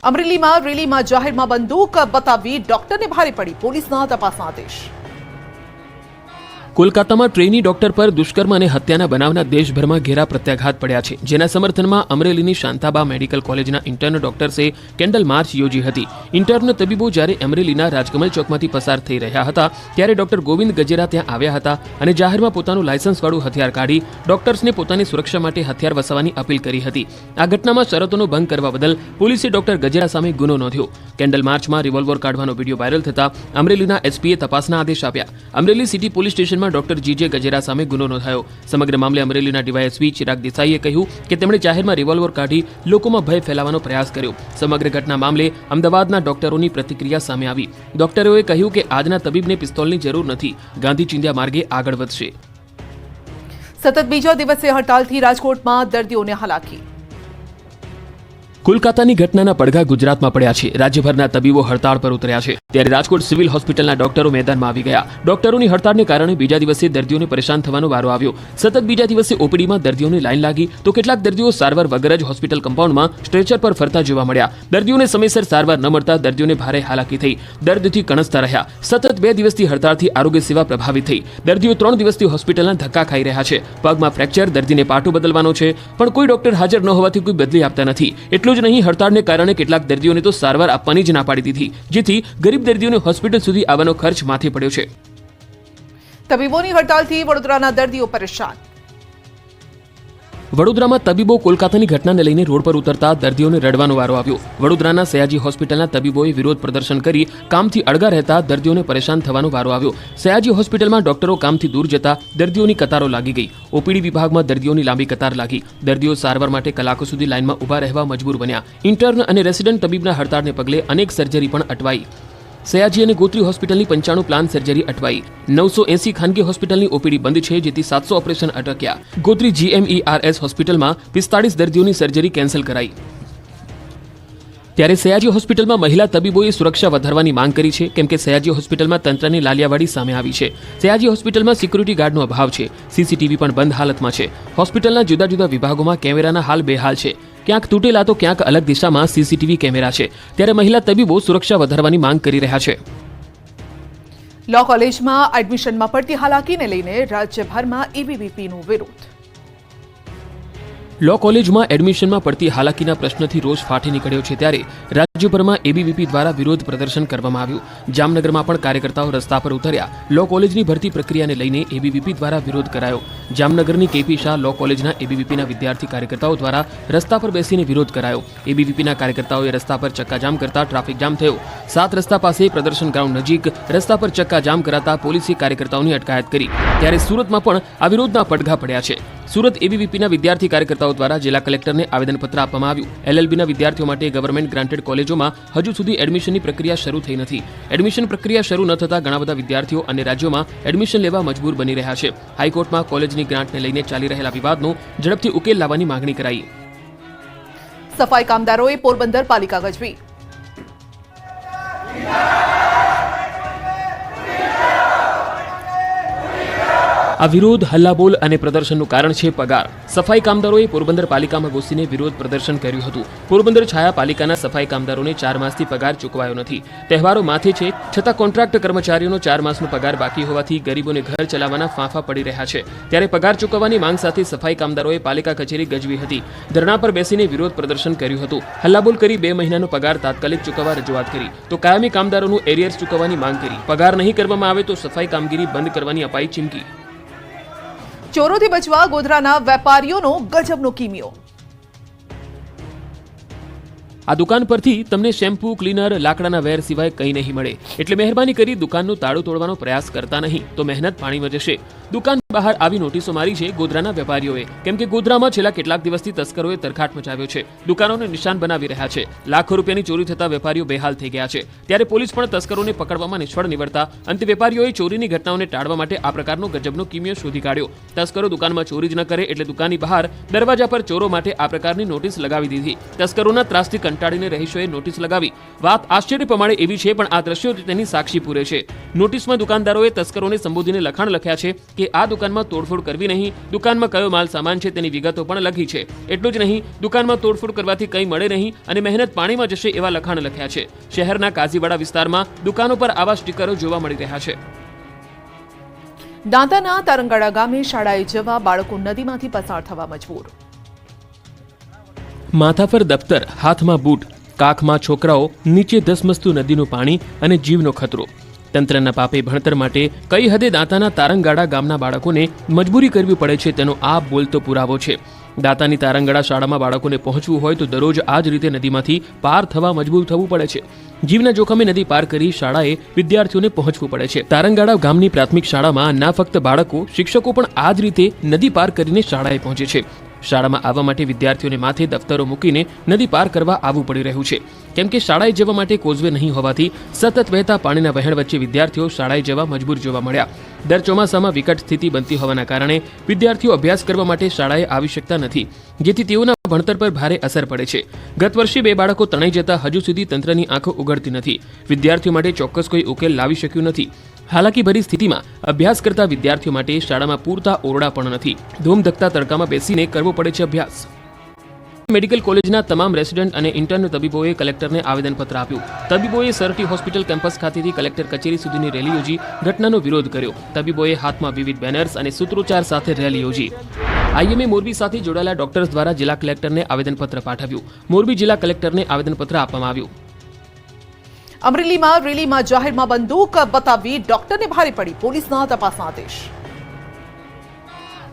અમરેલીમાં રેલીમાં જાહેરમાં બંદૂક બતાવી ડોક્ટરને ભારે પડી, પોલીસના તપાસના આદેશ। કોલકાતામાં ટ્રેની ડોક્ટર પર દુષ્કર્મ અને હત્યાના બનાવના દેશભરમાં ઘેરા પ્રત્યાઘાત પડ્યા છે, જેના સમર્થનમાં અમરેલીની શાંતાબા મેડિકલ કોલેજના ઇન્ટર્ન ડોક્ટર્સે કેન્ડલ માર્ચ યોજી હતી। ઇન્ટર્ન તબીબો જ્યારે અમરેલીના રાજકમલ ચોકમાંથી પસાર થઈ રહ્યા હતા ત્યારે ડોક્ટર ગોવિંદ ગજેરા ત્યાં આવ્યા હતા અને જાહેરમાં પોતાનું લાયસન્સવાળું હથિયાર કાઢી ડોક્ટર્સને પોતાની સુરક્ષા માટે હથિયાર વસાવવાની અપીલ કરી હતી। આ ઘટનામાં શરતોનો ભંગ કરવા બદલ પોલીસે ડોક્ટર ગજેરા સામે ગુનો નોંધ્યો। કેન્ડલ માર્ચમાં રિવોલ્વર કાઢવાનો વિડીયો વાયરલ થતા અમરેલીના એસપીએ તપાસના આદેશ આપ્યા। અમરેલી સિટી પોલીસ સ્ટેશનમાં ડોક્ટર જીજે ગજેરા સામે ગુનો નોંધાયો। સમગ્ર મામલે અમરેલીના ડીવાયએસપી ચિરાગ દેસાઈએ કહ્યું કે તેમણે જાહેરમાં રિવોલ્વર કાઢી લોકોમાં ભય ફેલાવવાનો પ્રયાસ કર્યો। સમગ્ર ઘટના મામલે અમદાવાદના ડોક્ટરોની પ્રતિક્રિયા સામે આવી। ડોક્ટરોએ કહ્યું કે આજના તબીબને પિસ્તોલની જરૂર નથી, ગાંધી ચિંધ્યા માર્ગે આગળ વધશે। સતત બીજા દિવસે હડતાલથી રાજકોટમાં દર્દીઓને હાલાકી। કોલકાતાની ઘટનાના પડઘા ગુજરાતમાં પડ્યા છે। રાજ્યભરના તબીબો હડતાળ પર ઉતર્યા છે, ત્યારે રાજકોટ સિવિલ હોસ્પિટલના ડોક્ટરો મેદાનમાં આવી ગયા। ડોક્ટરોની હડતાળને કારણે બીજા દિવસે દર્દીઓને પરેશાન થવાનો વારો આવ્યો। સતત બીજા દિવસે ઓપીડીમાં દર્દીઓની લાઈન લાગી તો કેટલાક દર્દીઓ સારવાર વગર જ હોસ્પિટલ કમ્પાઉન્ડમાં સ્ટ્રેચર પર ફરતા જોવા મળ્યા। દર્દીઓને સમયસર સારવાર ન મળતા દર્દીઓને ભારે હાલાકી થઈ, દર્દથી કણસતા રહ્યા। સતત 2 દિવસથી હડતાળથી આરોગ્ય સેવા પ્રભાવિત થઈ। દર્દીઓ 3 દિવસથી હોસ્પિટલના ધક્કા ખાઈ રહ્યા છે। પગમાં ફ્રેક્ચર, દર્દીને પાટો બદલવાનો છે, પણ કોઈ ડોક્ટર હાજર ન હોવાથી કોઈ બદલી આપતા નથી। એટલું જ નહીં, હડતાળને કારણે કેટલાક દર્દીઓને તો સારવાર આપવાની જ ના પાડી દીધી, જેથી ગરીબ દર્દીઓને હોસ્પિટલ સુધી આવવાનો ખર્ચ માથે પડ્યો છે। તબીબોની હડતાલથી વડોદરાના દર્દીઓ પરેશાન। વડોદરામાં તબીબો કોલકાતાની ઘટનાને લઈને રોડ પર ઉતરતા દર્દીઓને રડવાનો વારો આવ્યો। વડોદરાના સયાજી હોસ્પિટલના તબીબોએ વિરોધ પ્રદર્શન કરી કામથી અળગા રહેતા દર્દીઓને પરેશાન થવાનો વારો આવ્યો। સયાજી હોસ્પિટલમાં ડોક્ટરો કામથી દૂર જતા દર્દીઓની કતારો લાગી ગઈ। ઓપીડી વિભાગમાં દર્દીઓની લાંબી કતાર લાગી। દર્દીઓ સારવાર માટે કલાકો સુધી લાઇનમાં ઊભા રહેવા મજબૂર બન્યા। ઇન્ટર્ન અને રેસિડેન્ટ તબીબના હડતાળને પગલે અનેક સર્જરી પણ અટવાઈ। સયાજી અને ગોત્રી હોસ્પિટલની 95 પ્લાન સર્જરી અટવાઈ। 980 ખાનગી હોસ્પિટલની ઓપીડી બંધ છે, જેથી 700 ઓપરેશન અટક્યા। ગોત્રી GMERS હોસ્પિટલમાં 45 દર્દીઓની સર્જરી કેન્સલ કરાઈ। ત્યારે સયાજી હોસ્પિટલમાં મહિલા તબીબોએ સુરક્ષા વધારવાની માંગ કરી છે, કેમ કે સયાજી હોસ્પિટલમાં તંત્રની લાલિયાવાડી સામે આવી છે। સયાજી હોસ્પિટલમાં સિક્યુરિટી ગાર્ડનો અભાવ છે, સીસીટીવી પણ બંધ હાલતમાં છે। હોસ્પિટલના જુદા જુદા વિભાગોમાં કેમેરાના હાલ બેહાલ છે, ક્યાંક તૂટેલા તો ક્યાંક અલગ દિશામાં સીસીટીવી કેમેરા છે। ત્યારે મહિલા તબીબો સુરક્ષા વધારવાની માંગ કરી રહ્યા છે। લો કોલેજમાં એડમિશનમાં પડતી હાલાકીને લઈને રાજ્યભરમાં એબીવીપીનો વિરોધ। લો કોલેજમાં એડમિશનમાં પડતી હાલાકીના પ્રશ્નથી રોષ ફાટી નીકળ્યો છે, ત્યારે રાજ્યભરમાં એબીવીપી દ્વારા વિરોધ પ્રદર્શન કરવામાં આવ્યું। જામનગરમાં પણ કાર્યકર્તાઓ રસ્તા પર ઉતર્યા। લો કોલેજની ભરતી પ્રક્રિયાને લઈને એબીવીપી દ્વારા વિરોધ કરાયો। જામનગરની કેપી શાહ લો કોલેજના એબીવીપીના વિદ્યાર્થી કાર્યકર્તાઓ દ્વારા રસ્તા પર બેસીને વિરોધ કરાયો। એબીવીપીના કાર્યકર્તાઓએ રસ્તા પર ચક્કાજામ કરતા ટ્રાફિક જામ થયો। 7 રસ્તા પાસે પ્રદર્શન ગ્રાઉન્ડ નજીક રસ્તા પર ચક્કાજામ કરાતા પોલીસે કાર્યકર્તાઓની અટકાયત કરી। ત્યારે સુરતમાં પણ આ વિરોધના પડઘા પડ્યા છે। સુરત એબીવીપીના વિદ્યાર્થી કાર્યકર્તાઓ દ્વારા જિલ્લા કલેક્ટરને આવેદનપત્ર આપવામાં આવ્યું। એલએલબીના વિદ્યાર્થીઓ માટે ગવર્મેન્ટ ગ્રાન્ટેડ કોલેજોમાં હજુ સુધી એડમિશનની પ્રક્રિયા શરૂ થઈ નથી। એડમિશન પ્રક્રિયા શરૂ ન થતાં ઘણા બધા વિદ્યાર્થીઓ અન્ય રાજ્યોમાં એડમિશન લેવા મજબૂર બની રહ્યા છે। હાઈકોર્ટમાં કોલેજની ગ્રાન્ટને લઈને ચાલી રહેલા વિવાદનો ઝડપથી ઉકેલ લાવવાની માંગણી કરાઈ। સફાઈ કામદારોએ પોરબંદર પાલિકા ગજવી। આ વિરોધ, હલ્લાબોલ અને પ્રદર્શનનું કારણ છે પગાર। સફાઈ કામદારોએ પોરબંદર પાલિકામાં ઘૂસીને વિરોધ પ્રદર્શન કર્યું હતું। પોરબંદર છાયા પાલિકાના સફાઈ કામદારોને 4 માસથી પગાર ચૂકવાયો નથી। તહેવારો માથે છે, છતાં કોન્ટ્રાક્ટ કર્મચારીઓનો 4 માસનો પગાર બાકી હોવાથી ગરીબોને ઘર ચલાવવાના ફાંફા પડી રહ્યા છે। ત્યારે પગાર ચૂકવવાની માંગ સાથે સફાઈ કામદારોએ પાલિકા કચેરી ગજવી હતી। ધરણા પર બેસીને વિરોધ પ્રદર્શન કર્યું હતું। હલ્લાબોલ કરી 2 મહિનાનો પગાર તાત્કાલિક ચૂકવવા રજૂઆત કરી તો કાયમી કામદારોનું એરિયર્સ ચૂકવવાની માંગ કરી। પગાર નહીં કરવામાં આવે તો સફાઈ કામગીરી બંધ કરવાની અપાઈ ચીમકી। ચોરોથી બચવા ગોધરાના વેપારીઓનો ગજબનો કિમિયો। આ દુકાન પરથી તમને શેમ્પૂ, ક્લીનર, લાકડાના વેર સિવાય કંઈ નહીં મળે, એટલે મહેરબાની કરી દુકાનનું તાળું તોડવાનો પ્રયાસ કરતા નહીં તો મહેનત પાણીમાં જશે। દુકાન બહાર આવી નોટિસો મારી છે ગોધરાના વેપારીઓએ, કેમ કે ગોધરામાં છેલ્લા કેટલાક દિવસથી તસ્કરોએ તરખાટ મચાવ્યો છે। દુકાનોને નિશાન બનાવી રહ્યા છે। લાખો રૂપિયાની ચોરી થતા વેપારીઓ બેહાલ થઈ ગયા છે। ત્યારે પોલીસ પણ તસ્કરોને પકડવામાં નિષ્ફળ નીવડતા અંતે વેપારીઓએ ચોરીની ઘટનાઓને ટાળવા માટે આ પ્રકારનો ગજબનો કિમિયો શોધી કાઢ્યો। તસ્કરો દુકાનમાં ચોરી જ ન કરે એટલે દુકાનની બહાર દરવાજા પર ચોરો માટે આ પ્રકારની નોટિસ લગાવી દીધી। તસ્કરોના ત્રાસથી કંટાળીને રહીશોએ નોટિસ લગાવી। વાત આશ્ચર્ય પ્રમાણે એવી છે, પણ આ દ્રશ્યો તેની સાક્ષી પૂરે છે। નોટિસમાં દુકાનદારોએ તસ્કરોને સંબોધીને લખાણ લખ્યા છે કે આ દુકાનમાં તોડફોડ કરવી નહીં, દુકાનમાં કયો માલ સામાન છે તેની વિગતો પણ લખી છે. એટલું જ નહીં, દુકાનમાં તોડફોડ કરવાથી કંઈ મળે નહીં અને મહેનત પાણીમાં જશે એવા લખાણ લખ્યા છે. શહેરના કાઝીવાડા વિસ્તારમાં દુકાનો પર આવા સ્ટીકરો જોવા મળી રહ્યા છે. દાંતાના તારંગાડા ગામે શાળાએ જવા બાળકો નદીમાંથી પસાર થવા મજબૂર. માથા પર દફતર, હાથમાં બૂટ, કાખમાં છોકરાઓ, નીચે ધસમસતું નદીનું પાણી અને જીવનો ખતરો. તંત્રના પાપે ભણતર માટે કઈ હદે દાંતાના તારંગાડા ગામના બાળકોને મજબૂરી કરવી પડે છે તેનો આ બોલતો પુરાવો છે. દાંતાની તારંગાડા શાળામાં બાળકોને પહોંચવું હોય તો દરરોજ આ જ રીતે નદીમાંથી પાર થવા મજબૂર થવું પડે છે. જીવના જોખમે નદી પાર કરી શાળાએ વિદ્યાર્થીઓને પહોંચવું પડે છે. તારંગાડા ગામની પ્રાથમિક શાળામાં ના ફક્ત બાળકો, શિક્ષકો પણ આ જ રીતે નદી પાર કરીને શાળાએ પહોંચે છે. શાળામાં આવવા માટે વિદ્યાર્થીઓને માથે દફતરો મૂકીને નદી પાર કરવા આવવું પડી રહ્યું છે, કેમ કે શાળાએ જવા માટે કોઝવે નહીં હોવાથી સતત વહેતા પાણીના વહેણ વચ્ચે વિદ્યાર્થીઓ શાળાએ જવા મજબૂર જોવા મળ્યા. દર ચોમાસામાં વિકટ સ્થિતિ બનતી હોવાના કારણે વિદ્યાર્થીઓ અભ્યાસ કરવા માટે શાળાએ આવી શકતા નથી, જેથી તેઓના ભણતર પર ભારે અસર પડે છે. ગત વર્ષે 2 બાળકો તણાઈ જતા હજુ સુધી તંત્રની આંખો ઉઘડતી નથી. વિદ્યાર્થીઓ માટે ચોક્કસ કોઈ ઉકેલ લાવી શક્યું નથી. હાલાકીભરી સ્થિતિમાં અભ્યાસ કરતા વિદ્યાર્થીઓ માટે શાળામાં પૂરતા ઓરડા પણ નથી. ધૂમધકતા તડકામાં બેસીને કરવો પડે છે અભ્યાસ. મેડિકલ કોલેજના તમામ રેસિડેન્ટ અને ઇન્ટર્ન તબીબોએ કલેક્ટરને આવેદનપત્ર આપ્યું. તબીબોએ સરટી હોસ્પિટલ કેમ્પસ ખાતેથી કલેક્ટર કચેરી સુધીની રેલી યોજી ઘટનાનો વિરોધ કર્યો. તબીબોએ હાથમાં વિવિધ બેનર્સ અને સૂત્રોચ્ચાર સાથે રેલી યોજી. આઈએમએ મોરબી સાથે જોડાયેલા ડોક્ટર્સ દ્વારા જિલ્લા કલેક્ટરને આવેદનપત્ર પાઠવ્યું. મોરબી જિલ્લા કલેક્ટરને આવેદનપત્ર આપવામાં આવ્યું. અમરેલીમાં રેલીમાં જાહેરમાં બંદૂક બતાવી ડોક્ટરને ભારે પડી, પોલીસના તપાસના આદેશ.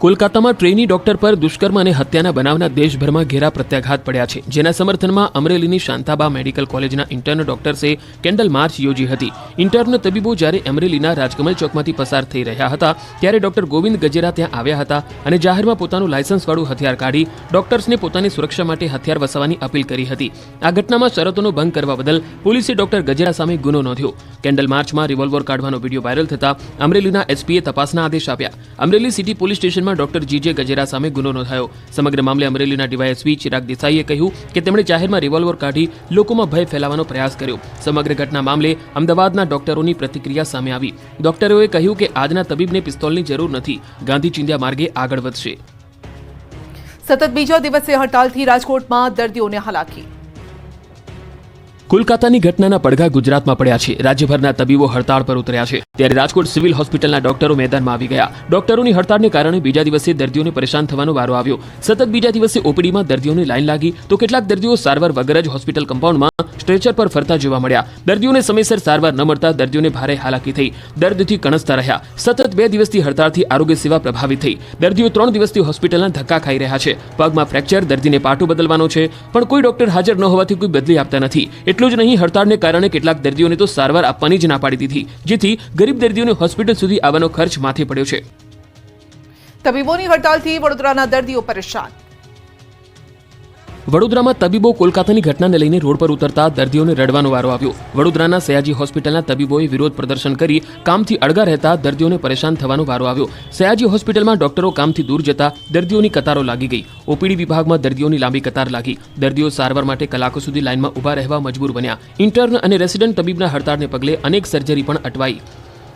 કોલકાતામાં ટ્રેની ડોક્ટર પર દુષ્કર્મ અને હત્યાના બનાવના દેશભરમાં ઘેરા પ્રત્યાઘાત પડ્યા છે, જેના સમર્થનમાં અમરેલીની શાંતાબા મેડિકલ કોલેજના ઇન્ટર્ન ડોક્ટર્સે કેન્ડલ માર્ચ યોજી હતી. ઇન્ટર્ન તબીબો જ્યારે અમરેલીના રાજકમલ ચોકમાંથી પસાર થઈ રહ્યા હતા ત્યારે ડોક્ટર ગોવિંદ ગજેરા ત્યાં આવ્યા હતા અને જાહેરમાં પોતાનું લાયસન્સવાળું હથિયાર કાઢી ડોક્ટર્સને પોતાની સુરક્ષા માટે હથિયાર વસાવવાની અપીલ કરી હતી. આ ઘટનામાં શરતોનો ભંગ કરવા બદલ પોલીસે ડોક્ટર ગજેરા સામે ગુનો નોંધ્યો. કેન્ડલ માર્ચમાં રિવોલ્વર કાઢવાનો વિડીયો વાયરલ થતા અમરેલીના એસપીએ તપાસના આદેશ આપ્યા. અમરેલી સિટી પોલીસ સ્ટેશનમાં ડોક્ટર જીજે ગજેરા સામે ગુનો નોંધાયો. સમગ્ર મામલે અમરેલીના ડીવાયએસપી ચિરાગ દેસાઈએ કહ્યું કે તેમણે જાહેરમાં રિવોલ્વર કાઢી લોકોમાં ભય ફેલાવવાનો પ્રયાસ કર્યો. સમગ્ર ઘટના મામલે અમદાવાદના ડોક્ટરોની પ્રતિક્રિયા સામે આવી. ડોક્ટરોએ કહ્યું કે આજના તબીબને પિસ્તોલની જરૂર નથી, ગાંધી ચિંધ્યા માર્ગે આગળ વધશે. સતત બીજા દિવસે હડતાલથી રાજકોટમાં દર્દીઓને હાલાકી. કોલકાતાની ઘટનાના પડઘા ગુજરાતમાં પડ્યા છે. રાજ્યભરના તબીબો હડતાળ પર ઉતર્યા છે, ત્યારે રાજકોટ સિવિલ હોસ્પિટલના ડોક્ટરો મેદાનમાં આવી ગયા. ડોક્ટરોની હડતાળને કારણે બીજા દિવસે દર્દીઓને પરેશાન થવાનો વારો આવ્યો. સતત બીજા દિવસે ઓપીડીમાં દર્દીઓની લાઈન લાગી તો કેટલાક દર્દીઓ સારવાર વગર જ હોસ્પિટલ કમ્પાઉન્ડમાં સ્ટ્રેચર પર ફરતા જોવા મળ્યા. દર્દીઓને સમયસર સારવાર ન મળતા દર્દીઓને ભારે હાલાકી થઈ, દર્દથી કણસતા રહ્યા. સતત 2 દિવસથી હડતાળથી આરોગ્ય સેવા પ્રભાવિત થઈ. દર્દીઓ 3 દિવસથી હોસ્પિટલના ધક્કા ખાઈ રહ્યા છે. પગમાં ફ્રેક્ચર, દર્દીને પાટો બદલવાનો છે, પણ કોઈ ડોક્ટર હાજર ન હોવાથી કોઈ બદલી આપતા નથી. એટલું જ નહીં, હડતાળને કારણે કેટલાક દર્દીઓને તો સારવાર આપવાની જ ના પાડી દીધી, જેથી ગરીબ દર્દીઓને હોસ્પિટલ સુધી આવવાનો ખર્ચ માથે પડ્યો છે. તબીબોની હડતાલથી વડોદરાના દર્દીઓ પરેશાન. વડોદરામાં તબીબો કોલકાતાની ઘટનાને લઈને રોડ પર ઉતરતા દર્દીઓને રડવાનો વારો આવ્યો. વડોદરાના સયાજી હોસ્પિટલના તબીબોએ વિરોધ પ્રદર્શન કરી કામથી અળગા રહેતા દર્દીઓને પરેશાન થવાનો વારો આવ્યો. સયાજી હોસ્પિટલમાં ડોક્ટરો કામથી દૂર જતા દર્દીઓની કતારો લાગી ગઈ. ઓપીડી વિભાગમાં દર્દીઓની લાંબી કતાર લાગી. દર્દીઓ સારવાર માટે કલાકો સુધી લાઇનમાં ઊભા રહેવા મજબૂર બન્યા. ઇન્ટર્ન અને રેસિડેન્ટ તબીબના હડતાળને પગલે અનેક સર્જરી પણ અટવાઈ.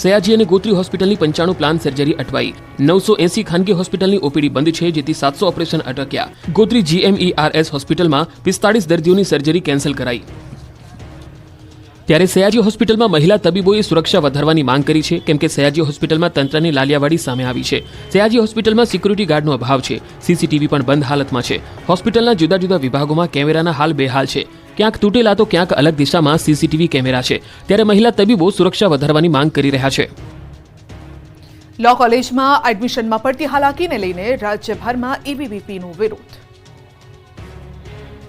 સયાજી અને ગોત્રી હોસ્પિટલની 95 પ્લાન સર્જરી અટવાઈ. 980 ખાનગી હોસ્પિટલની ઓપીડી બંધ છે, જેથી 700 ઓપરેશન અટક્યા. ગોત્રી GMERS હોસ્પિટલમાં 45 દર્દીઓની સર્જરી કેન્સલ કરાઈ. ત્યારે સયાજી હોસ્પિટલમાં મહિલા તબીબોએ સુરક્ષા વધારવાની માંગ કરી છે, કેમ કે સયાજી હોસ્પિટલમાં તંત્રની લાલિયાવાડી સામે આવી છે. સયાજી હોસ્પિટલમાં સિક્યુરિટી ગાર્ડનો અભાવ છે. સીસીટીવી પણ બંધ હાલતમાં છે. હોસ્પિટલના જુદા જુદા વિભાગોમાં કેમેરાના હાલ બેહાલ છે. ક્યાંક તૂટેલા તો ક્યાંક અલગ દિશામાં સીસીટીવી કેમેરા છે. ત્યારે મહિલા તબીબો સુરક્ષા વધારવાની માંગ કરી રહ્યા છે. લો કોલેજમાં એડમિશનમાં પડતી હાલાકીને લઈને રાજ્યભરમાં એબીવીપીનો વિરોધ.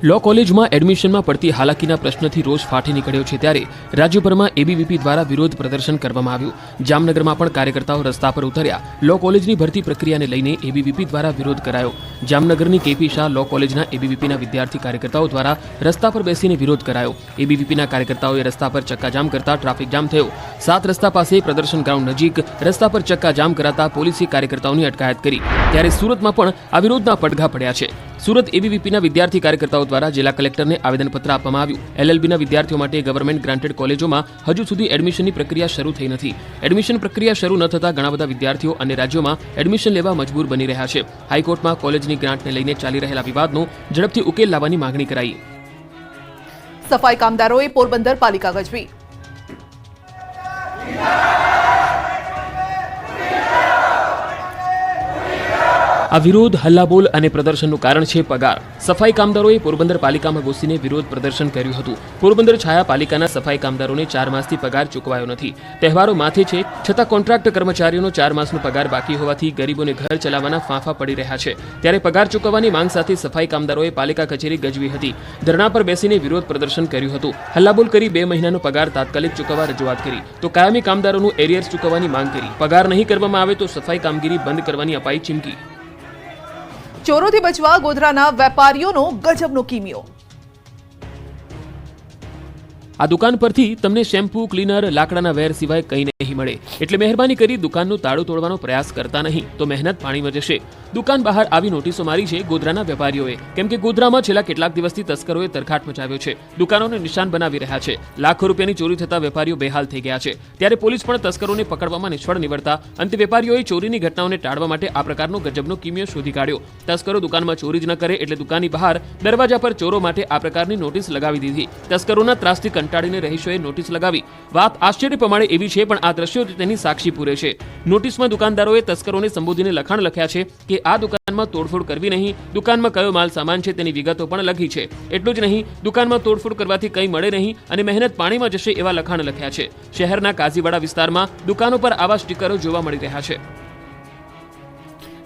લો કોલેજમાં એડમિશનમાં પડતી હાલાકીના પ્રશ્નથી રોષ ફાટી નીકળ્યો છે, ત્યારે રાજ્યભરમાં એબીવીપી દ્વારા વિરોધ પ્રદર્શન કરવામાં આવ્યું. જામનગરમાં પણ કાર્યકર્તાઓ રસ્તા પર ઉતર્યા. લો કોલેજની ભરતી પ્રક્રિયાને લઈને એબીવીપી દ્વારા વિરોધ કરાયો. જામનગરની કેપી શાહ લો કોલેજના એબીવીપીના વિદ્યાર્થી કાર્યકર્તાઓ દ્વારા રસ્તા પર બેસીને વિરોધ કરાયો. એબીવીપીના કાર્યકર્તાઓએ રસ્તા પર ચક્કાજામ કરતા ટ્રાફિક જામ થયો. 7 રસ્તા પાસે પ્રદર્શન ગ્રાઉન્ડ નજીક રસ્તા પર ચક્કાજામ કરાતા પોલીસે કાર્યકર્તાઓની અટકાયત કરી. ત્યારે સુરતમાં પણ આ વિરોધના પડઘા પડ્યા છે. સુરત એબીવીપીના વિદ્યાર્થી કાર્યકર્તાઓ દ્વારા જિલ્લા કલેક્ટરને આવેદનપત્ર આપવામાં આવ્યું. એલએલબીના વિદ્યાર્થીઓ માટે ગવર્મેન્ટ ગ્રાન્ટેડ કોલેજોમાં હજુ સુધી એડમિશનની પ્રક્રિયા શરૂ થઈ નથી. એડમિશન પ્રક્રિયા શરૂ ન થતાં ઘણા બધા વિદ્યાર્થીઓ અને રાજ્યોમાં એડમિશન લેવા મજબૂર બની રહ્યા છે. હાઈકોર્ટમાં કોલેજની ગ્રાન્ટને લઈને ચાલી રહેલા વિવાદનો ઝડપથી ઉકેલ લાવવાની માંગણી કરાઈ. સફાઈ કામદારોએ પોરબંદર પાલિકા ગજવી. આ વિરોધ, હલ્લાબોલ અને પ્રદર્શનનું કારણ છે પગાર. સફાઈ કામદારોએ પોરબંદર પાલિકામાં ઘૂસીને વિરોધ પ્રદર્શન કર્યું હતું. પોરબંદર છાયા પાલિકાના સફાઈ કામદારોને 4 માસથી પગાર ચૂકવાયો નથી. તહેવારો માથે છે, છતાં કોન્ટ્રાક્ટ કર્મચારીઓનો 4 માસનો પગાર બાકી હોવાથી ગરીબોને ઘર ચલાવવાના ફાંફા પડી રહ્યા છે. ત્યારે પગાર ચૂકવવાની માંગ સાથે સફાઈ કામદારોએ પાલિકા કચેરી ગજવી હતી. ધરણા પર બેસીને વિરોધ પ્રદર્શન કર્યું હતું. હલ્લાબોલ કરી 2 મહિનાનો પગાર તાત્કાલિક ચૂકવવા રજૂઆત કરી તો કાયમી કામદારોનું એરિયર્સ ચૂકવવાની માંગ કરી. પગાર નહીં કરવામાં આવે તો સફાઈ કામગીરી બંધ કરવાની અપાઈ ચીમકી. ચોરોથી બચવા ગોધરાના વેપારીઓનો ગજબનો કિમિયો. આ દુકાન પરથી તમને શેમ્પૂ, ક્લીનર, લાકડાના વેર સિવાય કંઈ નહીં મળે. એટલે મહેરબાની કરી દુકાનનું તાળું તોડવાનો પ્રયાસ કરતા નહીં તો મહેનત પાણીમાં જશે. દુકાન બહાર આવી નોટિસો મારી છે ગોધરાના વેપારીઓએ, કેમ કે ગોધરામાં છેલ્લા કેટલાક દિવસથી તસ્કરોએ તરખાટ મચાવ્યો છે. દુકાનોને નિશાન બનાવી રહ્યા છે. લાખો રૂપિયાની ચોરી થતા વેપારીઓ બેહાલ થઈ ગયા છે. ત્યારે પોલીસ પણ તસ્કરોને પકડવામાં નિષ્ફળ નીવડતા અંતે વેપારીઓએ ચોરીની ઘટનાઓને ટાળવા માટે આ પ્રકારનો ગજબનો કિમિયો શોધી કાઢ્યો. તસ્કરો દુકાનમાં ચોરી જ ન કરે એટલે દુકાનની બહાર દરવાજા પર ચોરો માટે આ પ્રકારની નોટિસ લગાવી દીધી. તસ્કરોના ત્રાસથી કંટાળીને રહીશોએ નોટિસ લગાવી. વાત આશ્ચર્ય પ્રમાણે એવી છે, પણ આ દ્રશ્યો તેની સાક્ષી પૂરે છે. નોટિસમાં દુકાનદારોએ તસ્કરોને સંબોધીને લખાણ લખ્યા છે કે આ દુકાનમાં તોડફોડ કરવી નહીં, દુકાનમાં કયો માલ સામાન છે તેની વિગતો પણ લખી છે. એટલું જ નહીં, દુકાનમાં તોડફોડ કરવાથી કંઈ મળે નહીં અને મહેનત પાણીમાં જશે એવા લખાણ લખ્યા છે. શહેરના કાઝીવાડા વિસ્તારમાં દુકાનો પર આવા સ્ટીકરો જોવા મળી રહ્યા છે.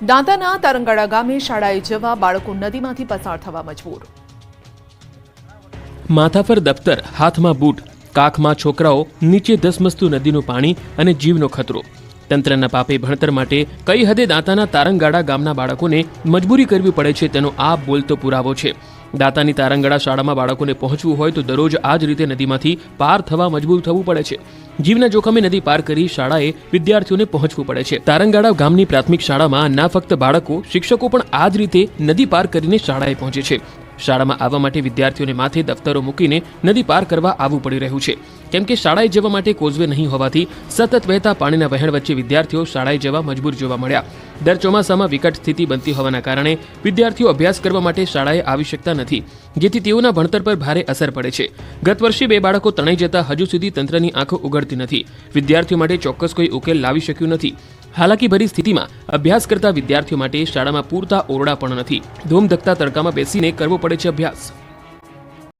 દાંતાના તારંગાડા ગામે શાળાએ જવા બાળકો નદીમાંથી પસાર થવા મજબૂર. માથા પર દફતર, હાથમાં બૂટ, કાખમાં છોકરાઓ, નીચે ધસમસતું નદીનું પાણી અને જીવનો ખતરો. તંત્રના પાપે ભણતર માટે કઈ હદે દાંતાના તારંગાડા ગામના બાળકોને મજબૂરી કરવી પડે છે તેનો આ બોલતો પુરાવો છે. દાંતાની તારંગાડા શાળામાં બાળકોને પહોંચવું હોય તો દરરોજ આ જ રીતે નદીમાંથી પાર થવા મજબૂર થવું પડે છે. જીવના જોખમે નદી પાર કરી શાળાએ વિદ્યાર્થીઓને પહોંચવું પડે છે. તારંગાડા ગામની પ્રાથમિક શાળામાં ના ફક્ત બાળકો, શિક્ષકો પણ આ જ રીતે નદી પાર કરીને શાળાએ પહોંચે છે. શાળામાં આવવા માટે વિદ્યાર્થીઓને માથે દફતરો મૂકીને નદી પાર કરવા આવવું પડી રહ્યું છે, કેમ કે શાળાએ જવા માટે કોઝવે નહીં હોવાથી સતત વહેતા પાણીના વહેણ વચ્ચે વિદ્યાર્થીઓ શાળાએ જવા મજબૂર જોવા મળ્યા. દર ચોમાસામાં વિકટ સ્થિતિ બનતી હોવાના કારણે વિદ્યાર્થીઓ અભ્યાસ કરવા માટે શાળાએ આવી શકતા નથી, જેથી તેઓના ભણતર પર ભારે અસર પડે છે. ગત વર્ષે 2 બાળકો તણાઈ જતા હજુ સુધી તંત્રની આંખો ઉઘડતી નથી. વિદ્યાર્થીઓ માટે ચોક્કસ કોઈ ઉકેલ લાવી શક્યું નથી. હાલાકીભરી સ્થિતિમાં અભ્યાસ કરતા વિદ્યાર્થીઓ માટે શાળામાં પૂરતા ઓરડા પણ નથી. ધૂમધકતા તડકામાં બેસીને કરવો પડે છે અભ્યાસ.